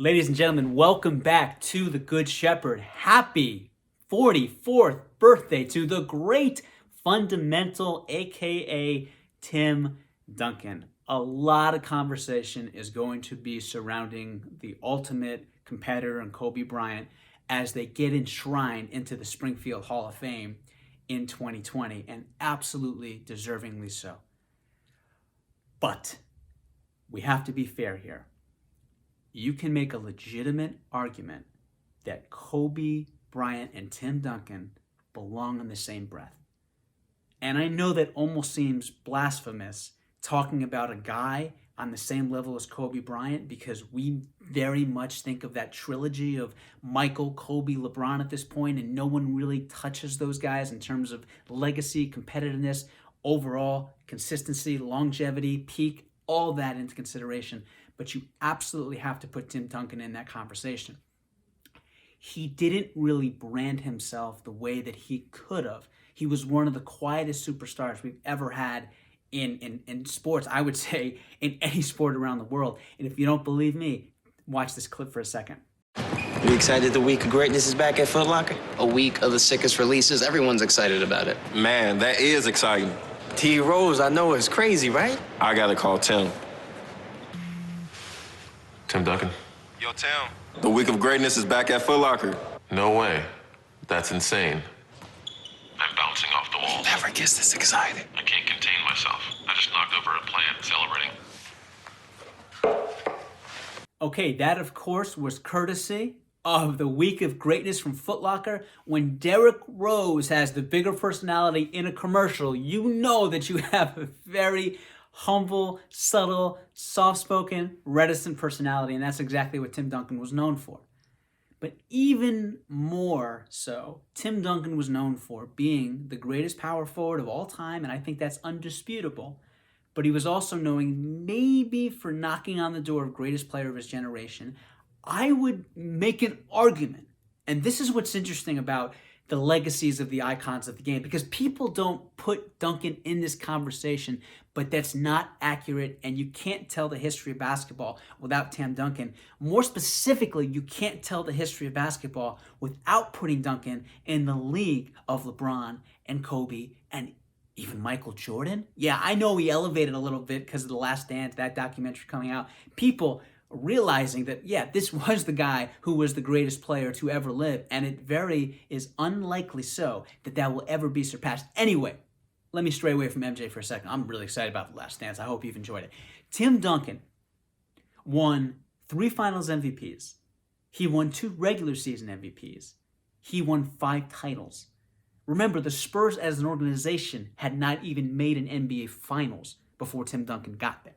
Ladies and gentlemen, welcome back to the Good Shepherd. Happy 44th birthday to the great fundamental, aka Tim Duncan. A lot of conversation is going to be surrounding the ultimate competitor and Kobe Bryant as they get enshrined into the Springfield Hall of Fame in 2020, and absolutely deservingly so. But we have to be fair here. You can make a legitimate argument that Kobe Bryant and Tim Duncan belong in the same breath. And I know that almost seems blasphemous talking about a guy on the same level as Kobe Bryant, because we very much think of that trilogy of Michael, Kobe, LeBron at this point, and no one really touches those guys in terms of legacy, competitiveness, overall consistency, longevity, peak, all that into consideration. But you absolutely have to put Tim Duncan in that conversation. He didn't really brand himself the way that he could have. He was one of the quietest superstars we've ever had in sports, I would say, in any sport around the world. And if you don't believe me, watch this clip for a second. You excited the week of greatness is back at Foot Locker? A week of the sickest releases. Everyone's excited about it. Man, that is exciting. T. Rose, I know it's crazy, right? I gotta call Tim. Tim Duncan? Yo, Tim. The week of greatness is back at Foot Locker. No way. That's insane. I'm bouncing off the walls. Never gets this excited. I can't contain myself. I just knocked over a plant celebrating. Okay, that of course was courtesy of the week of greatness from Foot Locker. When Derrick Rose has the bigger personality in a commercial, you know that you have a very humble, subtle, soft-spoken, reticent personality, and that's exactly what Tim Duncan was known for. But even more so, Tim Duncan was known for being the greatest power forward of all time, and I think that's undisputable. But he was also known maybe for knocking on the door of greatest player of his generation. I would make an argument, and this is what's interesting about the legacies of the icons of the game, because people don't put Duncan in this conversation, but that's not accurate, and you can't tell the history of basketball without Tim Duncan. More specifically, you can't tell the history of basketball without putting Duncan in the league of LeBron and Kobe and even Michael Jordan. Yeah, I know he elevated a little bit because of The Last Dance, that documentary coming out. People realizing that, yeah, this was the guy who was the greatest player to ever live, and it very is unlikely so that will ever be surpassed. Anyway, let me stray away from MJ for a second. I'm really excited about The Last Dance. I hope you've enjoyed it. Tim Duncan won 3 finals MVPs. He won 2 regular season MVPs. He won 5 titles. Remember, the Spurs as an organization had not even made an NBA Finals before Tim Duncan got there.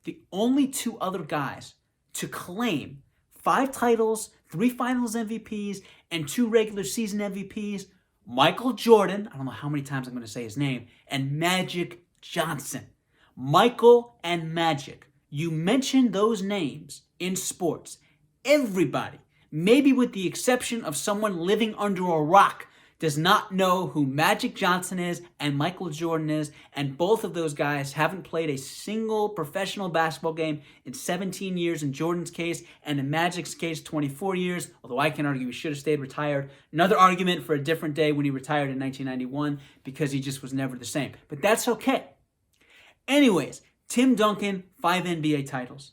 The only 2 other guys to claim 5 titles, 3 finals MVPs, and 2 regular season MVPs, Michael Jordan, I don't know how many times I'm going to say his name, and Magic Johnson. Michael and Magic. You mention those names in sports, everybody, maybe with the exception of someone living under a rock, does not know who Magic Johnson is and Michael Jordan is, and both of those guys haven't played a single professional basketball game in 17 years in Jordan's case, and in Magic's case, 24 years, although I can argue he should have stayed retired. Another argument for a different day when he retired in 1991, because he just was never the same. But that's okay. Anyways, Tim Duncan, 5 NBA titles.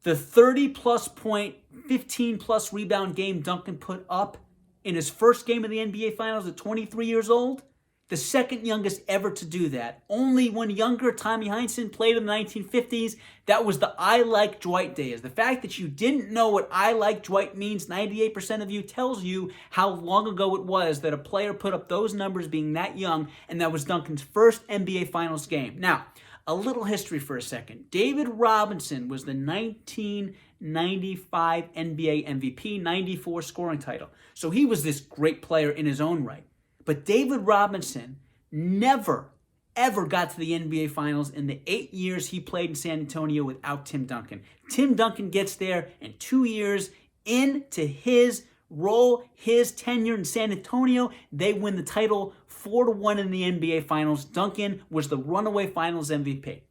The 30-plus point, 15-plus rebound game Duncan put up in his first game of the NBA Finals at 23 years old, the second youngest ever to do that. Only one younger, Tommy Heinsohn, played in the 1950s. That was the I Like Dwight days. The fact that you didn't know what I Like Dwight means, 98% of you, tells you how long ago it was that a player put up those numbers being that young, and that was Duncan's first NBA Finals game. Now, a little history for a second. David Robinson was the 1995 NBA MVP, 94 scoring title. So he was this great player in his own right. But David Robinson never, ever got to the NBA Finals in the 8 years he played in San Antonio without Tim Duncan. Tim Duncan gets there, and 2 years into his role, his tenure in San Antonio, they win the title 4-1 in the NBA Finals. Duncan was the runaway Finals MVP.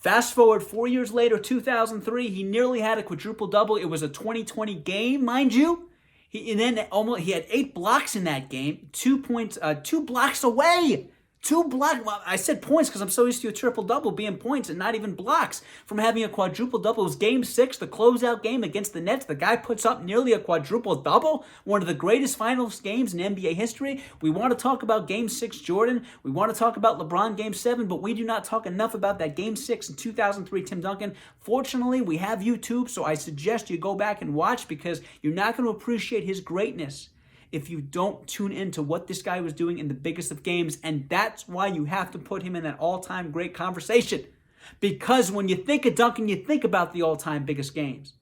Fast forward 4 years later, 2003, he nearly had a quadruple-double. It was a 2020 game, mind you. He had 8 blocks in that game, 2 points, 2 blocks away. 2 blocks. Well, I said points because I'm so used to a triple-double being points and not even blocks from having a quadruple-double. It was Game 6, the closeout game against the Nets. The guy puts up nearly a quadruple-double, one of the greatest finals games in NBA history. We want to talk about Game 6 Jordan. We want to talk about LeBron Game 7, but we do not talk enough about that Game 6 in 2003 Tim Duncan. Fortunately, we have YouTube, so I suggest you go back and watch because you're not going to appreciate his greatness if you don't tune into what this guy was doing in the biggest of games. And that's why you have to put him in that all-time great conversation. Because when you think of Duncan, you think about the all-time biggest games.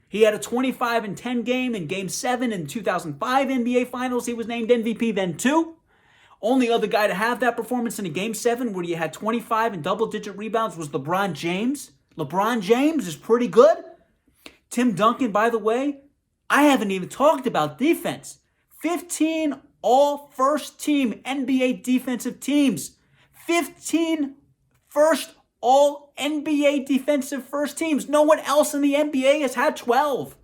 He had a 25-10 game in Game 7 in 2005 NBA Finals. He was named MVP then too. Only other guy to have that performance in a Game 7 where you had 25 and double-digit rebounds was LeBron James. LeBron James is pretty good. Tim Duncan, by the way, I haven't even talked about defense. 15 all-first-team NBA defensive teams. 15 first all-NBA defensive first teams. No one else in the NBA has had 12.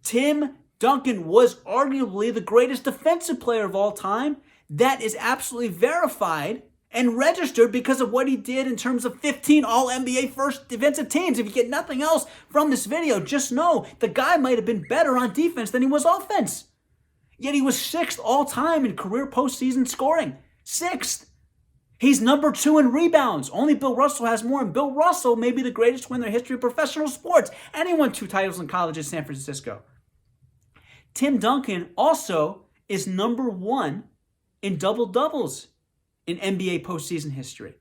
Tim Duncan was arguably the greatest defensive player of all time. That is absolutely verified and registered because of what he did in terms of 15 all-NBA first defensive teams. If you get nothing else from this video, just know the guy might have been better on defense than he was offense. Yet he was 6th all-time in career postseason scoring. 6th. He's number 2 in rebounds. Only Bill Russell has more, and Bill Russell may be the greatest winner in the history of professional sports. And he won 2 titles in college in San Francisco. Tim Duncan also is number 1 in double-doubles in NBA postseason history.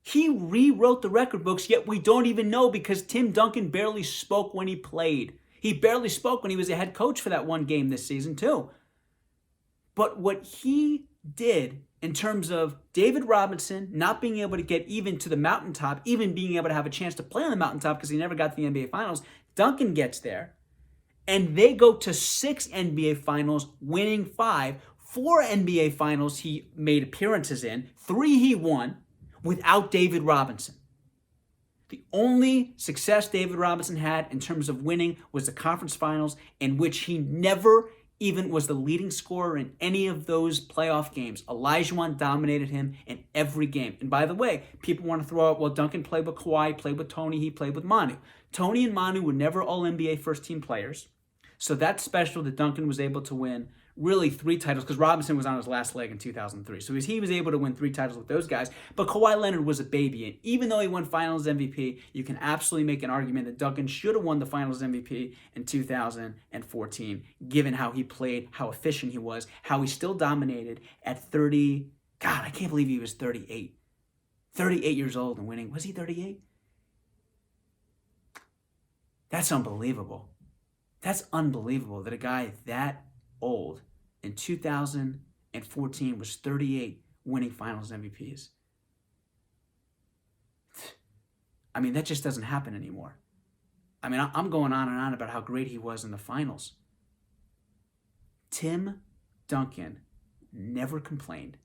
He rewrote the record books, yet we don't even know because Tim Duncan barely spoke when he played. He barely spoke when he was a head coach for that one game this season too. But what he did in terms of David Robinson not being able to get even to the mountaintop, even being able to have a chance to play on the mountaintop because he never got to the NBA Finals, Duncan gets there. And they go to 6 NBA Finals, winning 5. 4 NBA Finals he made appearances in. 3 he won without David Robinson. The only success David Robinson had in terms of winning was the conference finals, in which he never even was the leading scorer in any of those playoff games. Olajuwon dominated him in every game. And by the way, people want to throw out, well, Duncan played with Kawhi, played with Tony, he played with Manu. Tony and Manu were never all-NBA first-team players. So that's special that Duncan was able to win really 3 titles because Robinson was on his last leg in 2003. So he was able to win 3 titles with those guys. But Kawhi Leonard was a baby. And even though he won Finals MVP, you can absolutely make an argument that Duncan should have won the Finals MVP in 2014, given how he played, how efficient he was, how he still dominated at 30. God, I can't believe he was 38. 38 years old and winning. Was he 38? That's unbelievable. That's unbelievable that a guy that old in 2014 was 38 winning Finals MVPs. I mean, that just doesn't happen anymore. I mean, I'm going on and on about how great he was in the finals. Tim Duncan never complained.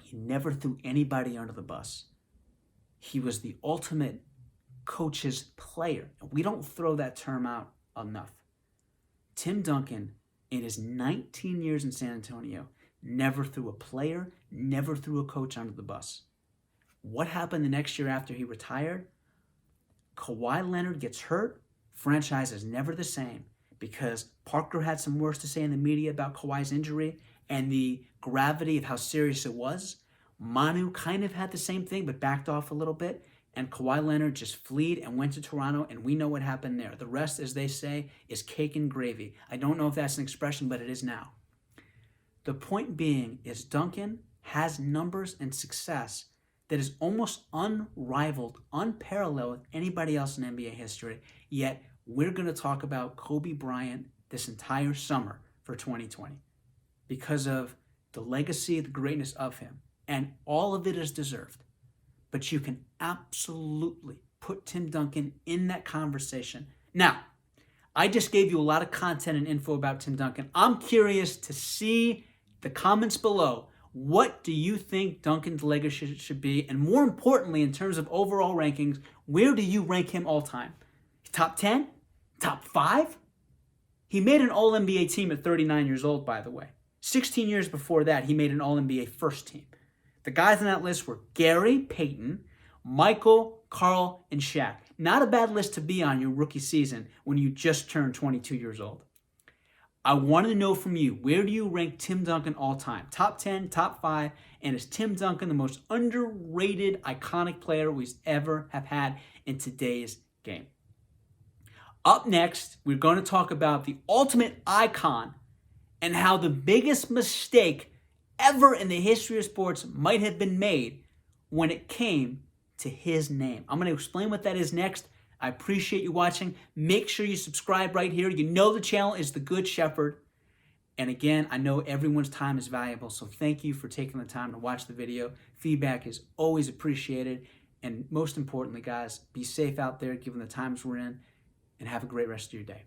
He never threw anybody under the bus. He was the ultimate coach's player. We don't throw that term out enough. Tim Duncan, in his 19 years in San Antonio, never threw a player, never threw a coach under the bus. What happened the next year after he retired? Kawhi Leonard gets hurt. Franchise is never the same because Parker had some words to say in the media about Kawhi's injury and the gravity of how serious it was. Manu kind of had the same thing but backed off a little bit. And Kawhi Leonard just fled and went to Toronto, and we know what happened there. The rest, as they say, is cake and gravy. I don't know if that's an expression, but it is now. The point being is Duncan has numbers and success that is almost unrivaled, unparalleled with anybody else in NBA history, yet we're going to talk about Kobe Bryant this entire summer for 2020 because of the legacy, the greatness of him, and all of it is deserved. But you can absolutely put Tim Duncan in that conversation. Now, I just gave you a lot of content and info about Tim Duncan. I'm curious to see the comments below. What do you think Duncan's legacy should be? And more importantly, in terms of overall rankings, where do you rank him all time? Top 10? Top 5? He made an All-NBA team at 39 years old, by the way. 16 years before that, he made an All-NBA first team. The guys on that list were Gary Payton, Michael, Carl, and Shaq. Not a bad list to be on your rookie season when you just turned 22 years old. I wanted to know from you, where do you rank Tim Duncan all time? Top 10, top 5, and is Tim Duncan the most underrated, iconic player we ever have had in today's game? Up next, we're going to talk about the ultimate icon and how the biggest mistake ever in the history of sports might have been made when it came to his name. I'm going to explain what that is next. I appreciate you watching. Make sure you subscribe right here. You know the channel is The Good Shepherd. And again, I know everyone's time is valuable, so thank you for taking the time to watch the video. Feedback is always appreciated. And most importantly, guys, be safe out there given the times we're in, and have a great rest of your day.